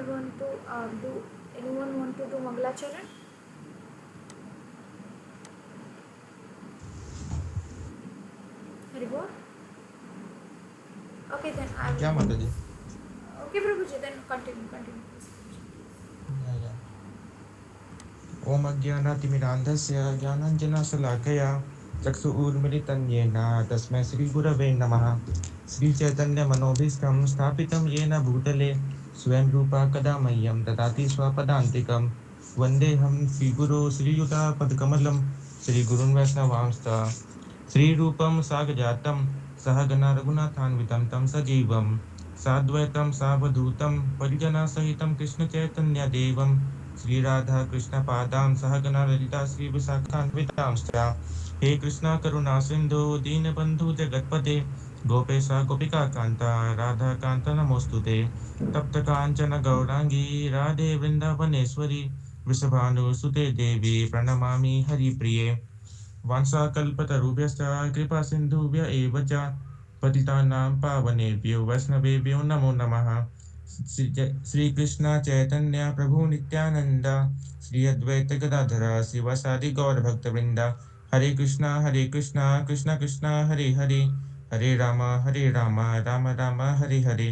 want to do? Anyone want to do Mangalacharan? Haribol? Okay, then I will क्या do माता जी? this. Okay, Prabhuji, then continue. या या ओम अज्ञानातिमिरान्धस्य ज्ञानाञ्जनशलाकया चक्षुरुन्मिलितं येन तस्मै श्रीगुरवे नमः। श्रीचैतन्यमनोभीष्टं स्थापितं येन भूतले स्वयं रूपा कदा मह्यं ददाति स्वपदान्तिकं। वन्देऽहं श्रीगुरो श्रीयुतापदकमलं श्रीगुरुन् वैष्णवांश्च श्रीरूपं सागजातं सहगण रघुनाथान्वितं तं सजीवं साद्वैतं सावधूतं परिजनसहितं कृष्णचैतन्यदेवं श्रीराधा कृष्णपादां सहगण ललिता श्रीविशाखान्वितांश्च हे कृष्णा करुणा सिन्धु दीनबन्धु जगत्पते गोपेश गोपिका कान्ता राधा कान्त नमोऽस्तु ते तप्त काञ्चन गौराङ्गी राधे वृन्दावनेश्वरी वृषभानुसुते देवी प्रणमामि हरिप्रिये वाञ्छाकल्पतरुभ्यश्च कृपासिन्धुभ्य एव च पतितानां पावनेभ्यो वैष्णवेभ्यो नमो नमः। श्रीकृष्ण चैतन्य प्रभु नित्यानन्द श्री अद्वैत गदाधर शिवसादि गौरभक्तवृन्द हरे कृष्णा कृष्ण कृष्ण हरे हरे हरे राम राम राम हरे हरे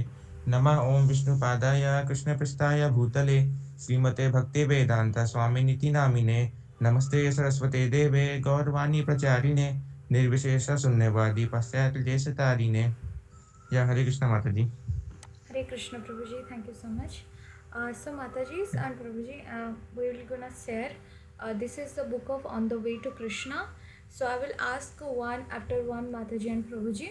नमः ओं विष्णुपादाय कृष्णपृष्ठाय भूतले श्रीमते भक्तिवेदान्त स्वामिनिति नामिने नमस्ते सरस्वते देवे गौरवाणी प्रचारिणे निर्विशेष शून्यवादी पाश्चात्य देशतारिणे या हरे कृष्णा माता जी। Hare Krishna Prabhuji, thank you so much. So Mataji's and Prabhuji, we will gonna share. This is the book of On the Way to Krishna. So I will ask one after one Mataji and Prabhuji.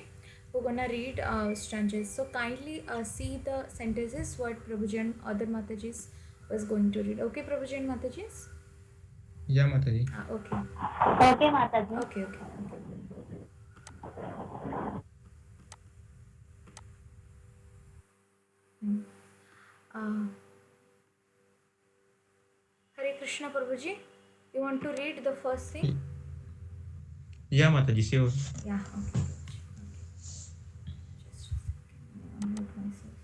We're gonna read stanzas. So kindly see the sentences what Prabhuji and other Matajis was going to read. Okay, Prabhuji and Matajis? या माता जी। Okay. Okay, Mataji. Okay. Hmm. Uh, Hare Krishna Prabhuji, you want to read the first thing? या माता जी sure. Yeah, okay. Just a second. Unmute myself.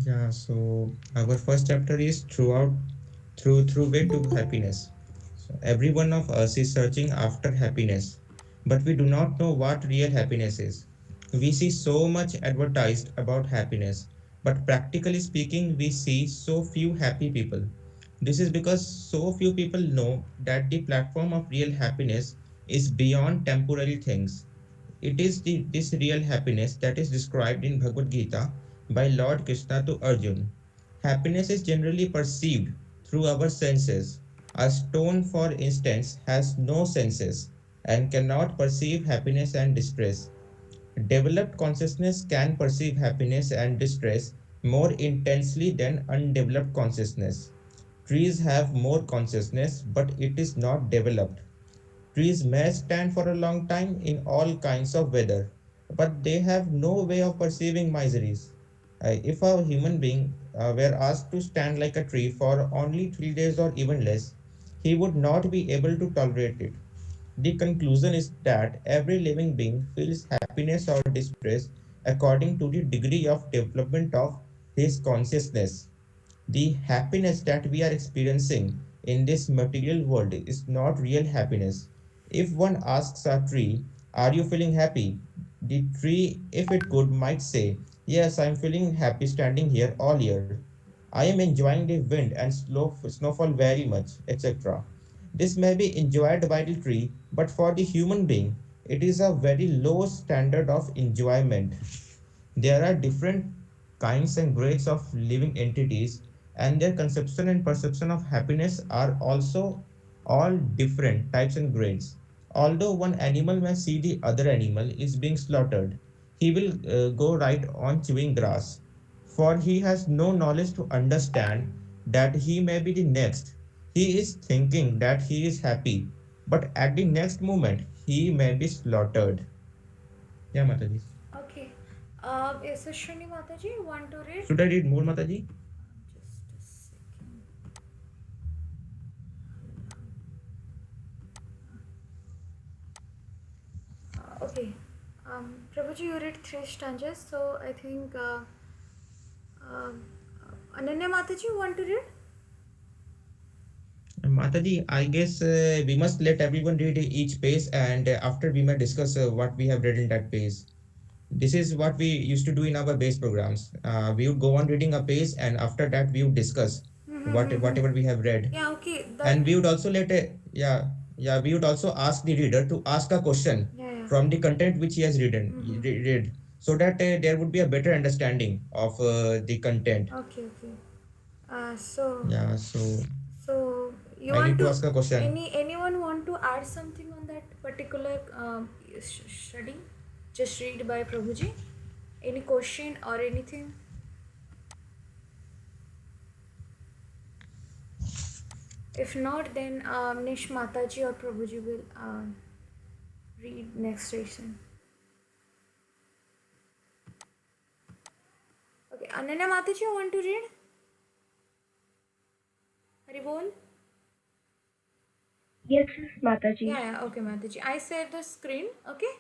Yeah, so our first chapter is through way to happiness. So every one of us is searching after happiness, but we do not know what real happiness is. We see so much advertised about happiness, but practically speaking, we see so few happy people. This is because so few people know that the platform of real happiness is beyond temporary things. It is this real happiness that is described in Bhagavad Gita by Lord Krishna to Arjun. Happiness is generally perceived through our senses. A stone, for instance, has no senses and cannot perceive happiness and distress. Developed consciousness can perceive happiness and distress more intensely than undeveloped consciousness. Trees have more consciousness, but it is not developed. Trees may stand for a long time in all kinds of weather, but they have no way of perceiving miseries. If a human being were asked to stand like a tree for only 3 days or even less, he would not be able to tolerate it. The conclusion is that every living being feels happiness or distress according to the degree of development of his consciousness. The happiness that we are experiencing in this material world is not real happiness. If one asks a tree, are you feeling happy? The tree, if it could, might say, yes, I am feeling happy standing here all year. I am enjoying the wind and snowfall very much, etc. This may be enjoyed by the tree, but for the human being, it is a very low standard of enjoyment. There are different kinds and grades of living entities, and their conception and perception of happiness are also all different types and grades. Although one animal may see the other animal is being slaughtered, he will go right on chewing grass, for he has no knowledge to understand that he may be the next. He is thinking that he is happy, but at the next moment he may be slaughtered. Yeah, Mataji. Okay. Yes, Shrini Mataji, you want to read? Should I read more, Mataji? Just a second. Okay. Prabhuji, you read three stanzas, so I think um, Ananya Mataji, you want to read? Mataji, I guess we must let everyone read each page, and after we may discuss what we have read in that page. This is what we used to do in our base programs. We would go on reading a page, and after that we would discuss whatever we have read, Yeah, okay. That. and we would also yeah, we would also ask the reader to ask a question Yeah, yeah. from the content which he has read, so that there would be a better understanding of the content. Okay, okay. So Yeah, so So you I want need to to ask a question. anyone want to add something on that particular study? Just read by Prabhuji. Any question or anything? If not, then Nish Mataji or Prabhuji will read next session. Okay, Ananya Mataji, you want to read? Haribol? Yes, Mataji. Yeah, yeah, okay, Mataji. I share the screen, okay?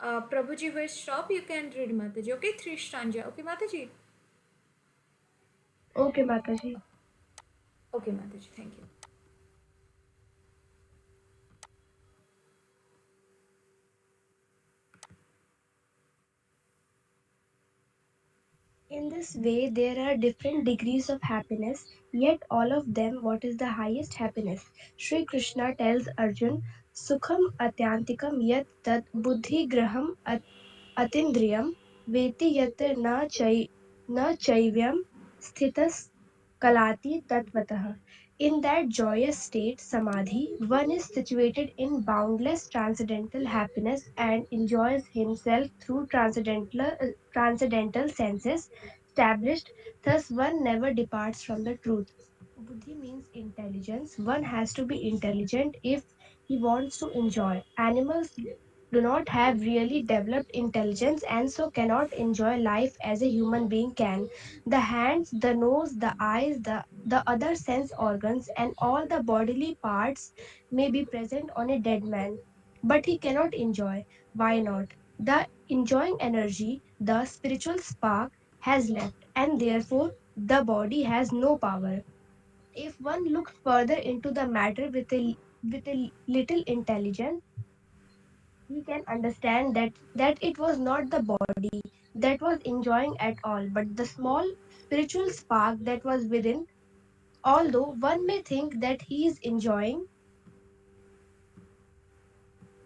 Prabhuji will stop. You can read Mataji, okay? Three stanza, okay, Mataji? Okay, Mataji. Okay, Mataji, thank you. In this way, there are different degrees of happiness, yet all of them, what is the highest happiness? Sri Krishna tells Arjun, Sukham atyantikam yat tat buddhi graham atindriyam veti yat na chaivyam sthitas kalati tatvatah. In that joyous state, samadhi, one is situated in boundless transcendental happiness and enjoys himself through transcendental senses established. Thus, one never departs from the truth. Buddhi means intelligence. One has to be intelligent if he wants to enjoy. Animals do not have really developed intelligence and so cannot enjoy life as a human being can. The hands, the nose, the eyes, the other sense organs, and all the bodily parts may be present on a dead man, but he cannot enjoy. Why not? The enjoying energy, the spiritual spark, has left, and therefore the body has no power. If one looks further into the matter with a little intelligence, he can understand that it was not the body that was enjoying at all, but the small spiritual spark that was within. Although one may think that he is enjoying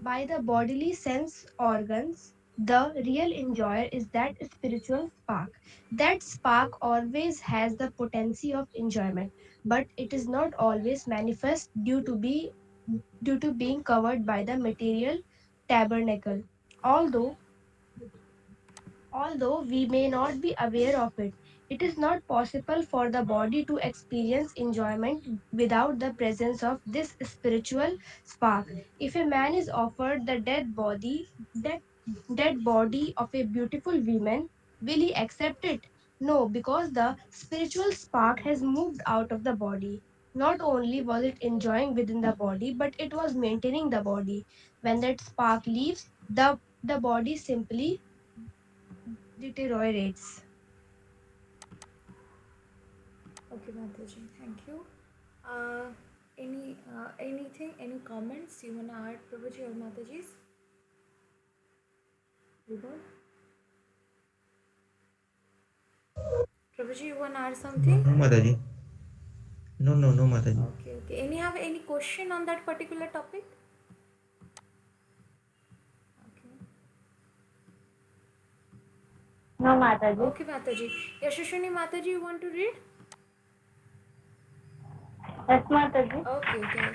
by the bodily sense organs, the real enjoyer is that spiritual spark. That spark always has the potency of enjoyment, but it is not always manifest due to being covered by the material tabernacle. Although Although we may not be aware of it, it is not possible for the body to experience enjoyment without the presence of this spiritual spark. If a man is offered the dead, dead body of a beautiful woman, will he accept it? No, because the spiritual spark has moved out of the body. Not only was it enjoying within the body, but it was maintaining the body. When that spark leaves, the body simply deteriorates. Okay, Mataji, thank you. Anything, any comments you wanna add, Prabhuji or Mataji's? Vibhor? Prabhuji, you wanna add No, something? no, Mataji. No, Mataji. Okay, okay. Any have any question on that particular topic? Okay. No, Mataji. Okay, Mataji. Yashashwini Mataji, you want to read? Yes, Mataji. Okay, okay.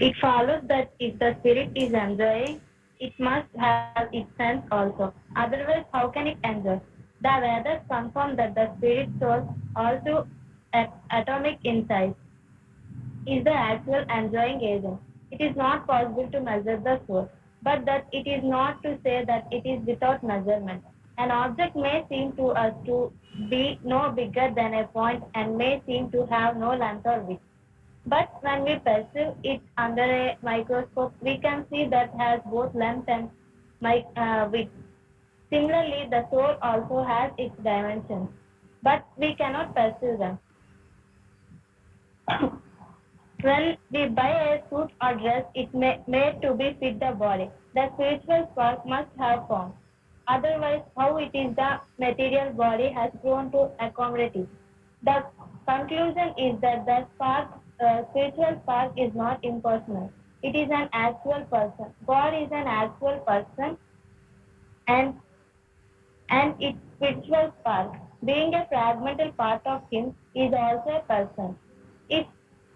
It follows that if the spirit is enjoying, it must have its sense also. Otherwise, how can it enjoy? The Vedas confirm that the spirit soul, also atomic in size, is the actual enjoying agent. It is not possible to measure the soul, but that it is not to say that it is without measurement. An object may seem to us to be no bigger than a point and may seem to have no length or width. But when we perceive it under a microscope, we can see that has both length and width. Similarly, the soul also has its dimensions, but we cannot perceive them. When we buy a suit or dress, it may made to be fit the body. The spiritual spark must have form. Otherwise, how it is the material body has grown to accommodate it. The conclusion is that the spiritual spark is not impersonal. It is an actual person. God is an actual person, and its spiritual spark, being a fragmental part of him, is also a person. If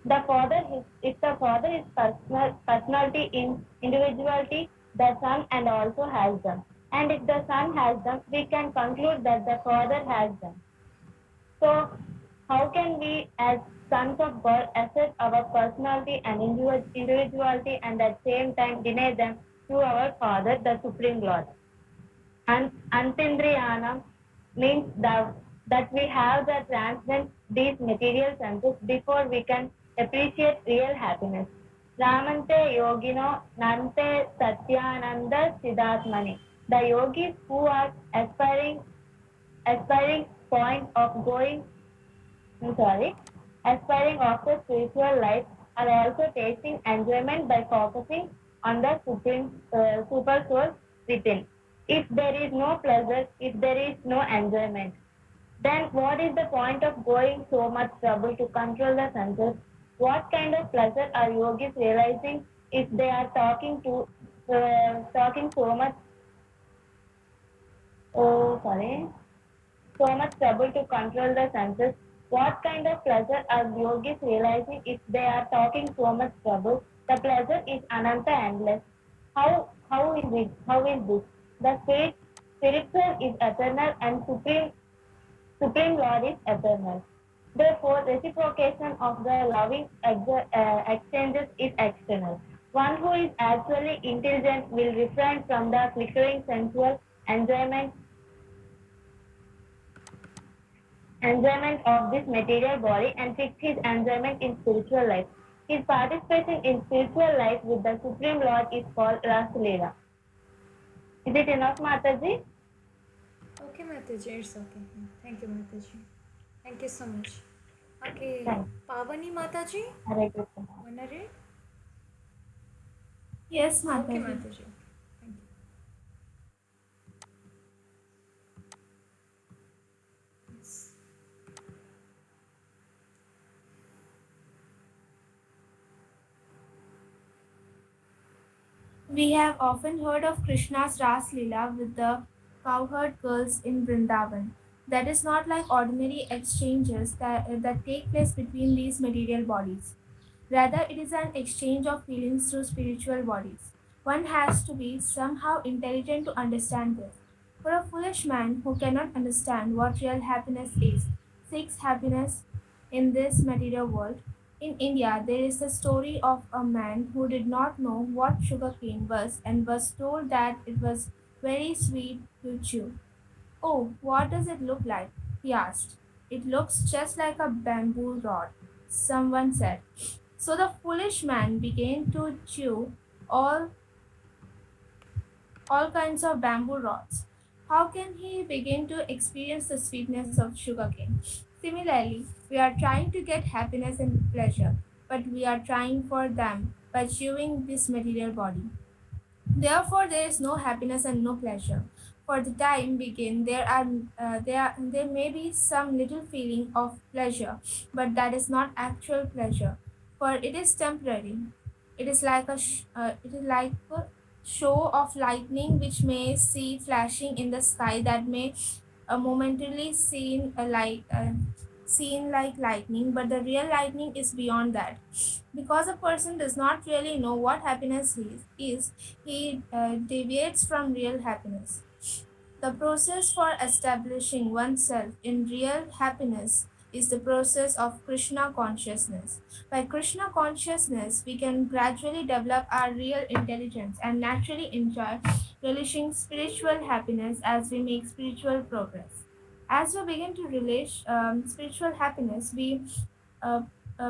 if the Father is personality in individuality, the Son and also has them. And if the Son has them, we can conclude that the Father has them. So, how can we, as sons of God, assert our personality and individuality and at the same time deny them to our Father, the Supreme Lord? Antindriyanam means that we have the transcend these material senses before we can appreciate real happiness. Ramante yogino nante satyananda siddhatmani. The yogis who are aspiring point of going, I'm sorry, aspiring after spiritual life are also tasting enjoyment by focusing on the super soul within. If there is no pleasure, if there is no enjoyment, then what is the point of going so much trouble to control the senses? What kind of pleasure are yogis realizing if they are talking so much? Oh, sorry. So much trouble to control the senses. What kind of pleasure are yogis realizing if they are talking so much trouble? The pleasure is ananta endless. How is it? How is this? The spiritual is eternal and supreme Lord is eternal. Therefore, reciprocation of the loving exchanges is external. One who is actually intelligent will refrain from the flickering sensual enjoyment enjoyment of this material body and fix his enjoyment in spiritual life. His participation in spiritual life with the Supreme Lord is called Rasalila. Is it enough, Mataji? Okay, Mataji, it's okay. Thank you, Mataji. Thank you so much. Okay, Thanks. Pavani Mataji, Hare Krishna. wanna read? Yes, Okay, Mataji. Mataji. Thank you. Yes. We have often heard of Krishna's Ras Leela with the cowherd girls in Vrindavan. That is not like ordinary exchanges that take place between these material bodies. Rather, it is an exchange of feelings through spiritual bodies. One has to be somehow intelligent to understand this. For a foolish man who cannot understand what real happiness is, seeks happiness in this material world. In India, there is the story of a man who did not know what sugarcane was and was told that it was very sweet to chew. Oh, what does it look like? He asked. It looks just like a bamboo rod, someone said. So the foolish man began to chew all, all kinds of bamboo rods. How can he begin to experience the sweetness of sugarcane? Similarly, we are trying to get happiness and pleasure, but we are trying for them by chewing this material body. Therefore, there is no happiness and no pleasure. For the time begin, there may be some little feeling of pleasure, but that is not actual pleasure, for it is temporary. It is like a show of lightning which may see flashing in the sky that may momentarily seen like lightning, but the real lightning is beyond that. Because a person does not really know what happiness is, he deviates from real happiness. The process for establishing oneself in real happiness is the process of Krishna consciousness. By Krishna consciousness, we can gradually develop our real intelligence and naturally enjoy relishing spiritual happiness as we make spiritual progress. As we begin to relish spiritual happiness, we uh,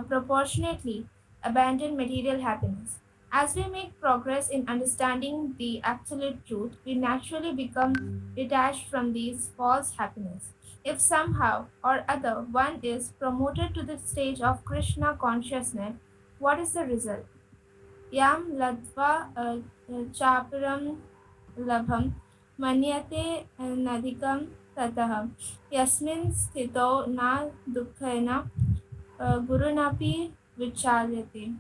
proportionately abandon material happiness. As we make progress in understanding the absolute truth, we naturally become detached from these false happiness. If somehow or other one is promoted to the stage of Krishna consciousness, what is the result? Yam latva chaparam labham manyate nadikam tatah yasmin sthito na dukkhena gurunapi vicharyate.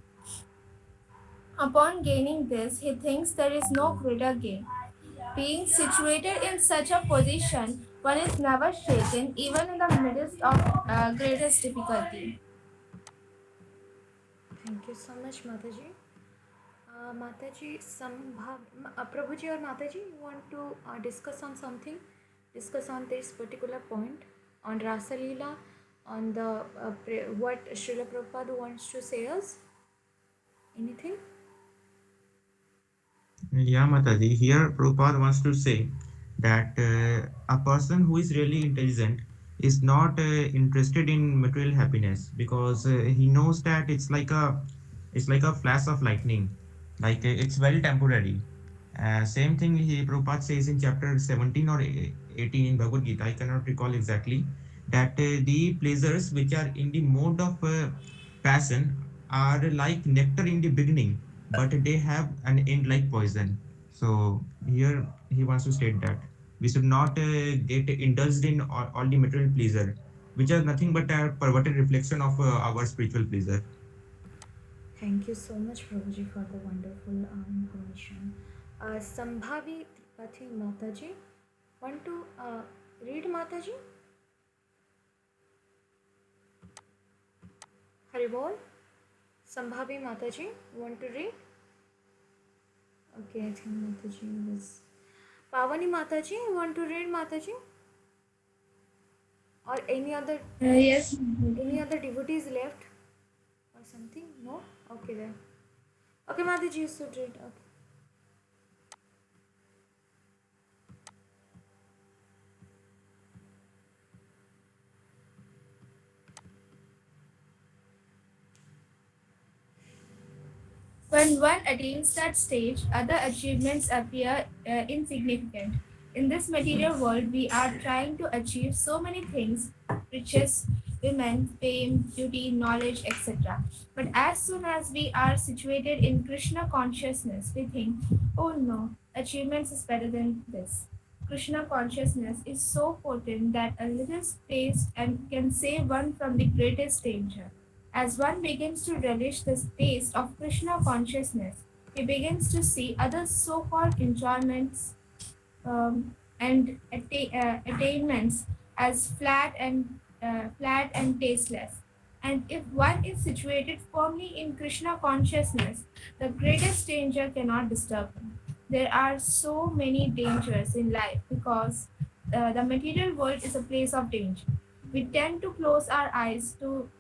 Upon gaining this, he thinks there is no greater gain. Being situated in such a position, one is never shaken even in the midst of greatest difficulty. Thank you so much, Mataji. Mataji, Prabhuji or Mataji, you want to discuss on something? Discuss on this particular point on Rasa Leela, on the what Srila Prabhupada wants to say us? Anything? Yeah, Mataji. Here, Prabhupada wants to say that a person who is really intelligent is not interested in material happiness because he knows that it's like a flash of lightning, like it's very temporary. Same thing Prabhupada says in chapter 17 or 18 in Bhagavad Gita. I cannot recall exactly that the pleasures which are in the mode of passion are like nectar in the beginning, but they have an end like poison. So here he wants to state that we should not get indulged in all the material pleasure, which are nothing but a perverted reflection of our spiritual pleasure. Thank you so much, Prabhuji, for the wonderful information. Sambhavi Tripathi Mataji, want to read Mataji? Haribol? Sambhavi Mataji, want to read? Okay, I think Mataji was. Pavani Mataji, want to read Mataji? Or Yes. any other devotees left or something? No? Okay then. Okay, Mataji, you should read. Okay. When one attains that stage, other achievements appear insignificant. In this material world, we are trying to achieve so many things riches, women, fame, beauty, knowledge, etc. But as soon as we are situated in Krishna consciousness, we think, oh no, achievements is better than this. Krishna consciousness is so potent that a little taste and can save one from the greatest danger. As one begins to relish the taste of Krishna consciousness, he begins to see other so called enjoyments and attainments as flat and tasteless. And if one is situated firmly in Krishna consciousness, the greatest danger cannot disturb him. There are so many dangers in life because the material world is a place of danger. We tend to close our eyes to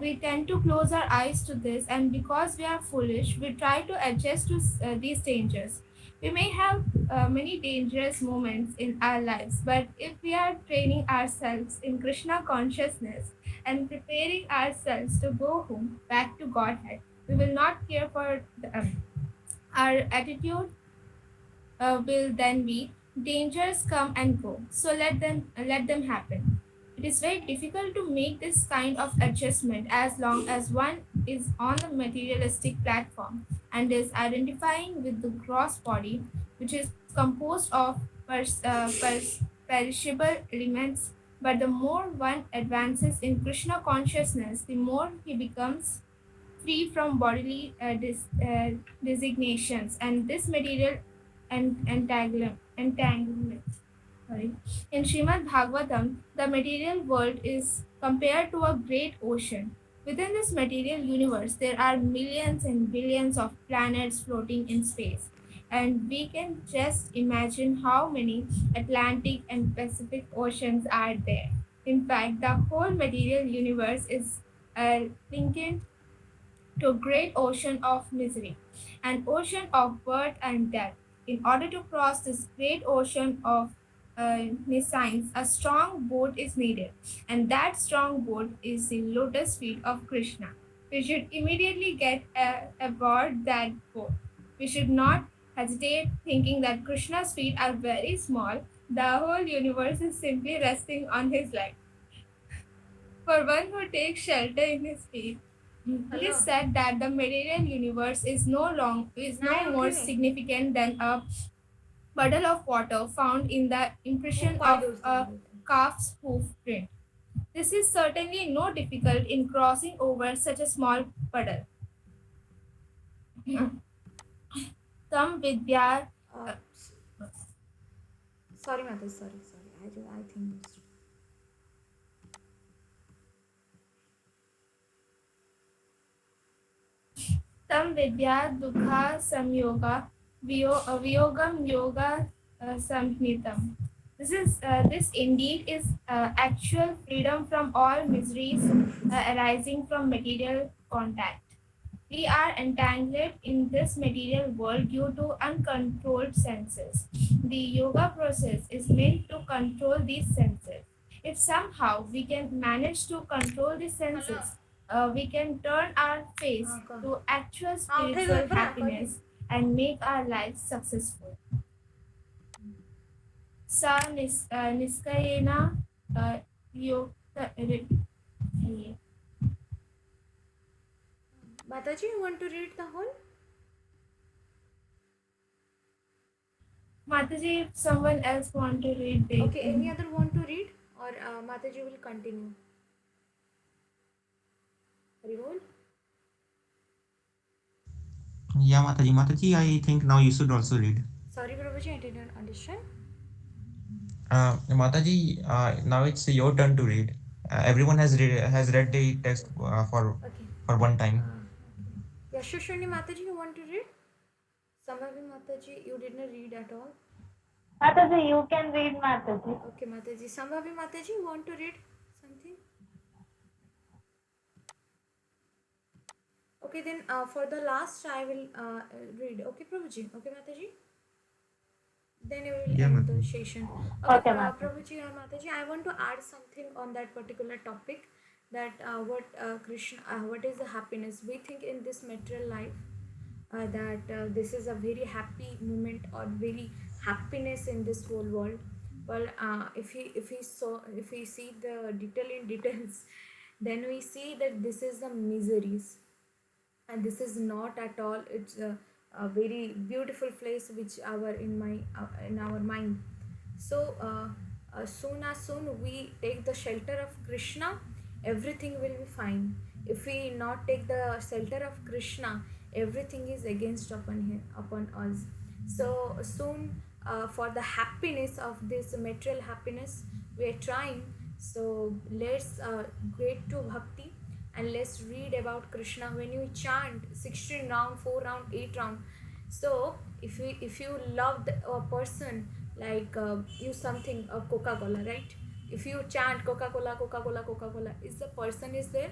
we tend to close our eyes to this, and because we are foolish, we try to adjust to these dangers. We may have many dangerous moments in our lives, but if we are training ourselves in Krishna consciousness and preparing ourselves to go home back to Godhead, we will not care for our attitude will then be dangers come and go, so let them happen. It is very difficult to make this kind of adjustment as long as one is on the materialistic platform and is identifying with the gross body, which is composed of perishable elements. But the more one advances in Krishna consciousness, the more he becomes free from bodily designations and this material entanglement. Sorry. In Srimad Bhagavatam, the material world is compared to a great ocean. Within this material universe, there are millions and billions of planets floating in space. And we can just imagine how many Atlantic and Pacific oceans are there. In fact, the whole material universe is linked to a great ocean of misery, an ocean of birth and death. In order to cross this great ocean of nescience, a strong boat is needed, and that strong boat is the lotus feet of Krishna. We should immediately get aboard that boat. We should not hesitate thinking that Krishna's feet are very small. The whole universe is simply resting on his leg. For one who takes shelter in his feet, it is Hello. said that the material universe is no Nine more uठी नहीं. significant than a puddle of water found in the खूप impression pi of दूर a चालले होते. calf's hoof print. This is certainly no difficult in crossing over such a small puddle. Some Vidya Uh, sorry, Mata. Sorry, sorry. I think. Tam Vidya Dukha Samyoga Viyogam Yoga Samhnitam. This indeed is actual freedom from all miseries arising from material contact. We are entangled in this material world due to uncontrolled senses. The yoga process is meant to control these senses. If somehow we can manage to control the Hello. senses, we can turn our face हाँ का. to actual हाँ उठे हुए spiritual पर है कोई नहीं. happiness and make our lives successful. Niskayena Yoga. Mataji, you want to read the whole? Mataji, if someone else want to read, they Okay. Any can. other want to read, or Mataji will continue? Haribol. Yeah, Mataji. Mataji, I think now you should also read. Sorry, Prabhuji, I didn't understand. Mataji, now it's your turn to read. Everyone has read the text Okay. for one time. Okay. Yashashwini Mataji, you want to read? Sambhavi Mataji, you didn't read at all. Mataji, you can read Mataji. Okay, Mataji. Sambhavi Mataji, you want to read something? Okay, then for the last, I will read. Okay, Prabhuji. Okay, Mataji. Then we will Yeah, end the Mataji. session. Okay, Okay, Mataji. Prabhuji and Mataji, I want to add something on that particular topic. That what Krishna, what is the happiness? We think in this material life that this is a very happy moment or very happiness in this whole world. Well, if we see the detail in details, then we see that this is the miseries, and this is not at all. It's a very beautiful place which our in our mind. So soon we take the shelter of Krishna, everything will be fine. If we not take the shelter of Krishna, everything is against upon us. So soon, for the happiness of this material happiness, we are trying. So let's get to bhakti, and let's read about Krishna. When you chant 16 round, 4 round, 8 round, so if you love a person, like use something of Coca Cola, right? If you chant Coca Cola, Coca Cola, Coca Cola, is the person is there?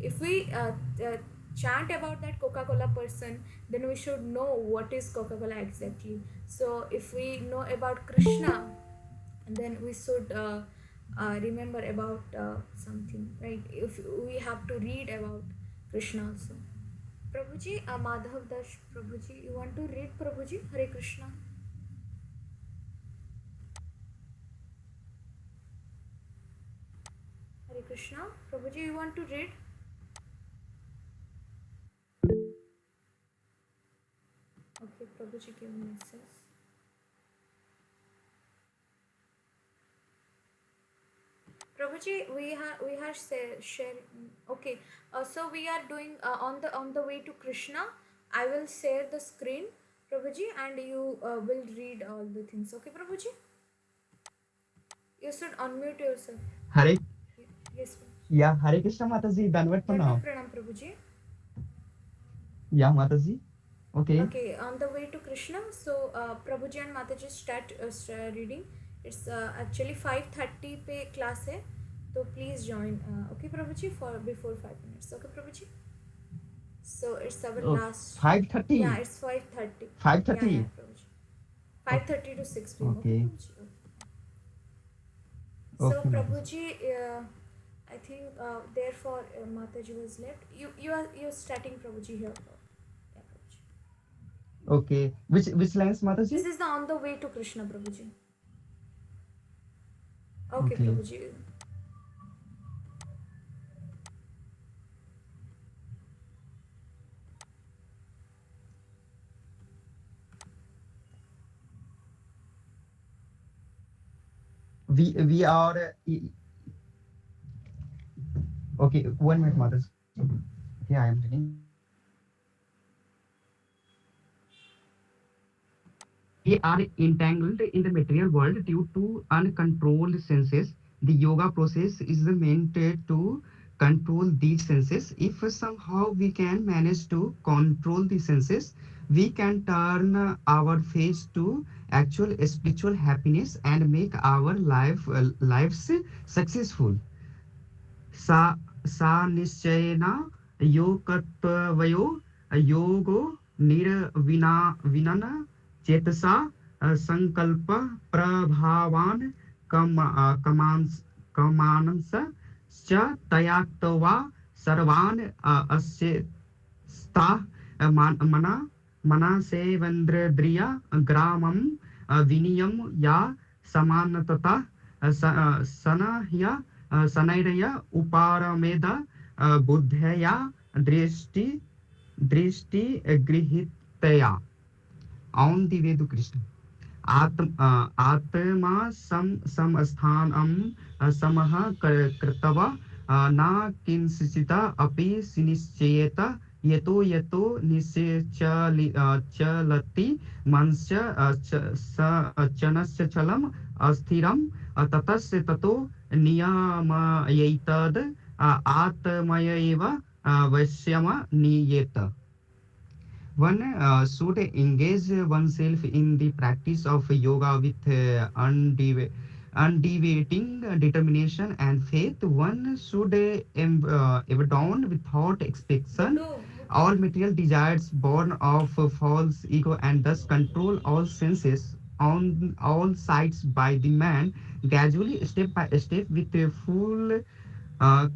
If we chant about that Coca Cola person, then we should know what is Coca Cola exactly. So if we know about Krishna, then we should remember about something, right? If we have to read about Krishna also. Prabhuji, Madhav Das Prabhuji, you want to read, Prabhuji? Hare Krishna. Hare Krishna. Prabhuji, you want to read? Okay, Prabhuji give message. Prabhuji, we have share. Okay, so we are doing on the way to Krishna. I will share the screen, Prabhuji, and you will read all the things. Okay, Prabhuji, you should unmute yourself. Hare, Yes, yeah, Hare Krishna Mataji, Danvat Danvat Pranam. Pranam, Prabhuji. Yeah, Mataji. Okay. Okay, on the way to Krishna. So Prabhuji and Mataji start reading. It's actually 5:30 पे class है, तो please join. Okay, Prabhuji, for before 5 minutes. Okay, Prabhuji. So it's our Oh, last. Yeah, 5:30. it's 5:30. Yeah, yeah, 5:30. Prabhuji. Oh, 5:30 to 6 p.m. Okay, okay. Prabhuji. Okay. So Okay, Mataji. Prabhuji, I think therefore Mataji was left. You're starting Prabhuji here. Yeah, Prabhuji. Okay. Which lines, This Mataji? is the on the way to Krishna, Prabhuji. Okay, Okay. Prabhuji. We are okay. 1 minute, Mataji. Okay, I am reading. We are entangled in the material world due to uncontrolled senses. The yoga process is meant to control these senses. If somehow we can manage to control the senses, we can turn our face to actual spiritual happiness and make our lives successful. सा सा निश्चयेन योगत्वयो योगो निर्विना विनन चेतसा संकल्प प्रभावान कमांस कमांस च तयाक्त्वा सर्वान् अस्य स्था मना मना सेवेन्द्रिय ग्रामं विनियम या समानतता सनह्य शनैरय उपारमेद बुद्धया दृष्टि दृष्टि गृहीतया on the way to Krishna. आत्मा समस्थानम समः कृतवा न किंचित् अपि सुनिश्चयेत यतो यतो चलति मनश्च चनश्च चलम् अस्थिरं ततस्य ततो नियमयैतद् आत्मय एव वश्यम नियेत. One should engage oneself in the practice of yoga with undeviating determination and faith. One should abandon without expectation Guddu, all Guddu. material desires born of false ego and thus control all senses on all sides by the man gradually step by step with a full uh,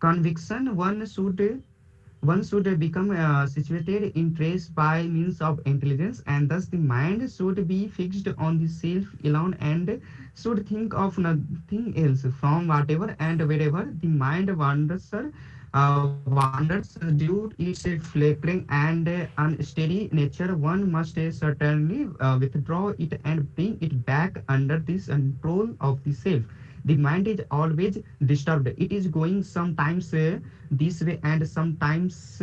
conviction. One should become situated in trace by means of intelligence, and thus the mind should be fixed on the self alone and should think of nothing else. From whatever and wherever the mind wanders due to its flickering and unsteady nature, one must certainly withdraw it and bring it back under this control of the self. The mind is always disturbed. It is going sometimes this way and sometimes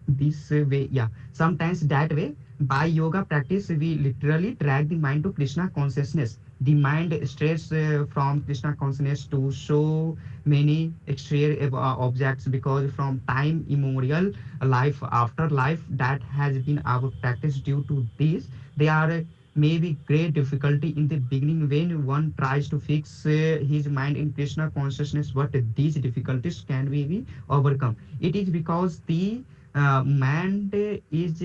this way, yeah, sometimes that way. By yoga practice we literally drag the mind to Krishna consciousness. The mind strays from Krishna consciousness to so many exterior objects because from time immemorial, life after life, that has been our practice. Due to this there are maybe great difficulty in the beginning when one tries to fix his mind in Krishna consciousness, but these difficulties can be overcome. It is because the mind is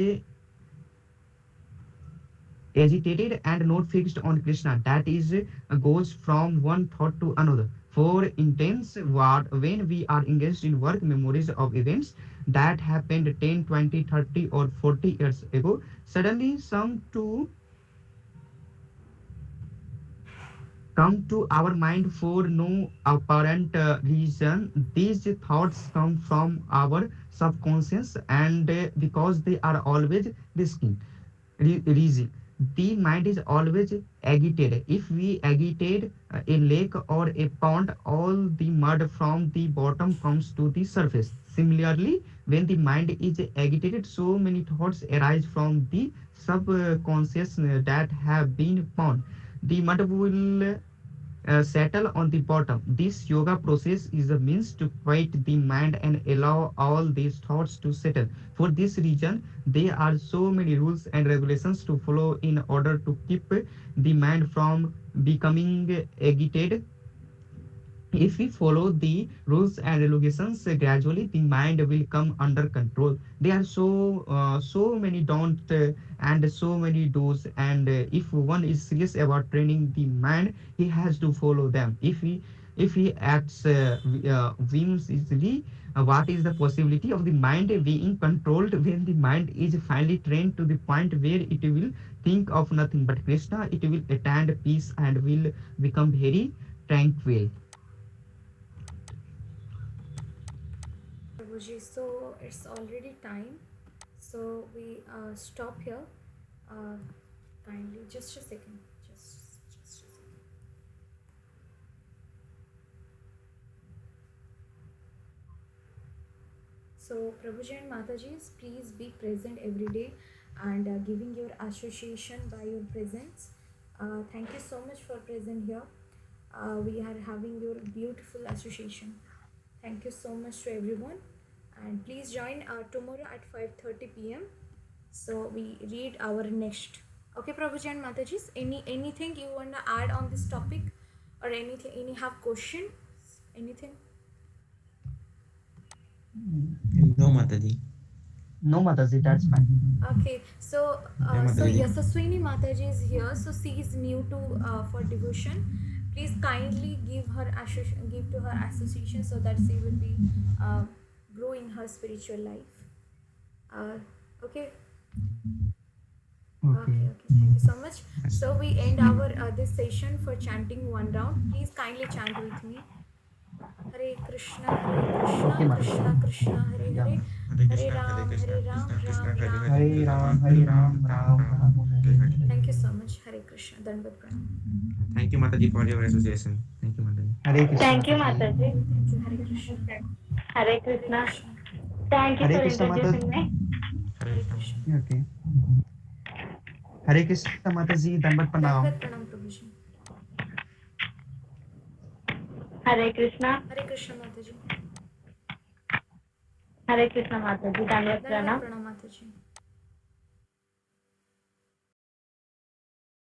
agitated and not fixed on Krishna. That is goes from one thought to another. For intense what when we are engaged in work memories of events that happened 10, 20, 30, or 40 years ago suddenly come to our mind for no apparent reason. These thoughts come from our subconscious, and because they are always risking reason, the mind is always agitated. If we agitate a lake or a pond, all the mud from the bottom comes to the surface. Similarly, when the mind is agitated, so many thoughts arise from the subconscious that have been pond. The mud will settle on the bottom. This yoga process is a means to quiet the mind and allow all these thoughts to settle. For this reason, there are so many rules and regulations to follow in order to keep the mind from becoming agitated. if we follow the rules and regulations, gradually the mind will come under control. There are so many don't and so many do's, and if one is serious about training the mind, he has to follow them. If he acts whims easily, what is the possibility of the mind being controlled when the mind is finally trained to the point where it will think of nothing but Krishna? It will attain peace and will become very tranquil. Prabhuji, so it's already time. So we stop here. Uh, Kindly, just a second. Just a second. So, Prabhuji and Matajis, please be present every day and giving your association by your presence. Thank you so much for present here. We are having your beautiful association. Thank you so much to everyone, and please join tomorrow at 5:30 p.m. So we read our next. Okay, Prabhuji and Matajis, anything you wanna add on this topic, or anything? Any have question? Anything? No, Mataji. No, Mataji, that's fine. Okay, so Yeah, Mataji. Yasaswini Mataji is here, so she is new to for devotion. Please kindly give to her association so that she will be uh, grow in her spiritual life. Uh, okay, Okay. okay. Thank you so much. Yes. So we end our this session for chanting one round. Please kindly chant with me. Hare Krishna, Okay, Mataji. Krishna Krishna, Hare Yeah. Hare, Hare Hare Krishna, Hare Ram, Krishna, Hare Ram, Krishna Krishna, Ram Hare Ram, Hare, Hare Hare Hare Ram, Hare. Hare Hare Ram, Ram, Ram Ram Ram, Ram, Hare Hare Hare. Hare. Thank you so much. Hare Krishna. Dandavat Pranam. Thank you, Mataji, for your association. Thank you, Mataji. Hare Krishna, Thank you, Mataji. Mataji. Thank you. Hare Krishna. Hare Hare Krishna. Krishna. Thank you Hare for Krishna, introducing Mataji. me. Hare Hare Krishna. Krishna. Okay. Hare Krishna, Mataji. Dandavat Pranam. Dandavat Pranam Prabhuji. Hare Krishna. Hare Krishna Mataji. Hare Krishna Mataji. Dandavat Dandavat Pranam. Pranam Mataji.